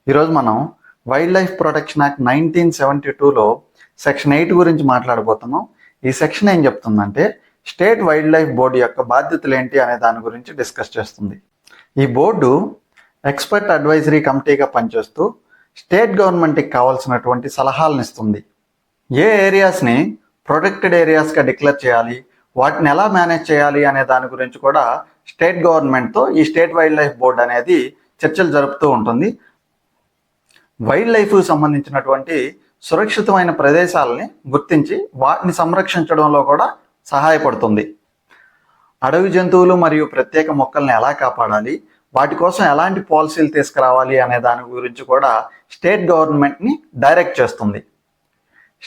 ఈరోజు మనం wild life protection act 1972లో సెక్షన్ 8 గురించి మాట్లాడబోతున్నాం. ఈ సెక్షన్ ఏం చెప్తుందంటే స్టేట్ వైల్డ్ లైఫ్ బోర్డు యొక్క బాధ్యతలు ఏంటి అనే దాని గురించి డిస్కస్ చేస్తుంది. ఈ బోర్డు ఎక్స్పర్ట్ అడ్వైజరీ కమిటీగా పనిచేస్తూ స్టేట్ గవర్నమెంట్కి కావాల్సినటువంటి సలహాలను ఇస్తుంది. ఏ ఏరియాస్ని ప్రొటెక్టెడ్ ఏరియాస్గా డిక్లేర్ చేయాలి, వాటిని ఎలా మేనేజ్ చేయాలి అనే దాని గురించి కూడా స్టేట్ గవర్నమెంట్తో ఈ స్టేట్ వైల్డ్ లైఫ్ బోర్డు అనేది చర్చలు జరుపుతూ ఉంటుంది. వైల్డ్ లైఫ్కు సంబంధించినటువంటి సురక్షితమైన ప్రదేశాలని గుర్తించి వాటిని సంరక్షించడంలో కూడా సహాయపడుతుంది. అడవి జంతువులు మరియు ప్రత్యేక మొక్కల్ని ఎలా కాపాడాలి, వాటి కోసం ఎలాంటి పాలసీలు తీసుకురావాలి అనే దాని గురించి కూడా స్టేట్ గవర్నమెంట్ని డైరెక్ట్ చేస్తుంది.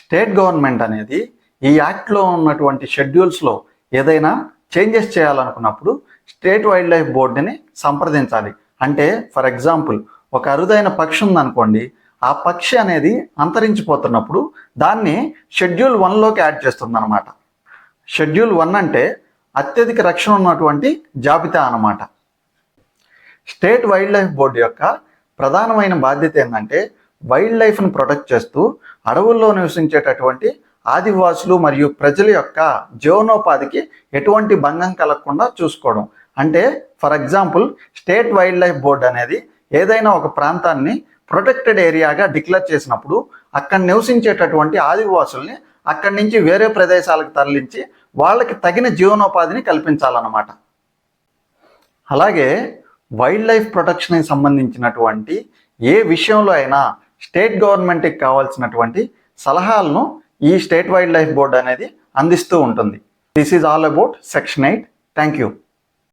స్టేట్ గవర్నమెంట్ అనేది ఈ యాక్ట్లో ఉన్నటువంటి షెడ్యూల్స్లో ఏదైనా చేంజెస్ చేయాలనుకున్నప్పుడు స్టేట్ వైల్డ్ లైఫ్ బోర్డుని సంప్రదించాలి. అంటే ఫర్ ఎగ్జాంపుల్ ఒక అరుదైన పక్షి ఉందనుకోండి, ఆ పక్షి అనేది అంతరించిపోతున్నప్పుడు దాన్ని షెడ్యూల్ 1లోకి యాడ్ చేస్తుంది అనమాట. షెడ్యూల్ 1 అంటే అత్యధిక రక్షణ ఉన్నటువంటి జాబితా అన్నమాట. స్టేట్ వైల్డ్ లైఫ్ బోర్డు యొక్క ప్రధానమైన బాధ్యత ఏంటంటే వైల్డ్ లైఫ్ను ప్రొటెక్ట్ చేస్తూ అడవుల్లో నివసించేటటువంటి ఆదివాసులు మరియు ప్రజల యొక్క జీవనోపాధికి ఎటువంటి భంగం కలగకుండా చూసుకోవడం. అంటే for example state wild life board అనేది ఏదైనా ఒక ప్రాంతాన్ని ప్రొటెక్టెడ్ ఏరియాగా డిక్లేర్ చేసినప్పుడు అక్కడ నివసించేటటువంటి ఆదివాసుల్ని అక్కడి నుంచి వేరే ప్రదేశాలకు తరలించి వాళ్ళకి తగిన జీవనోపాధిని కల్పించాలన్నమాట. అలాగే వైల్డ్ లైఫ్ ప్రొటెక్షన్కి సంబంధించినటువంటి ఏ విషయంలో అయినా స్టేట్ గవర్నమెంట్కి కావాల్సినటువంటి సలహాలను ఈ స్టేట్ వైల్డ్ లైఫ్ బోర్డు అనేది అందిస్తూ ఉంటుంది. This is all about section 8. Thank you.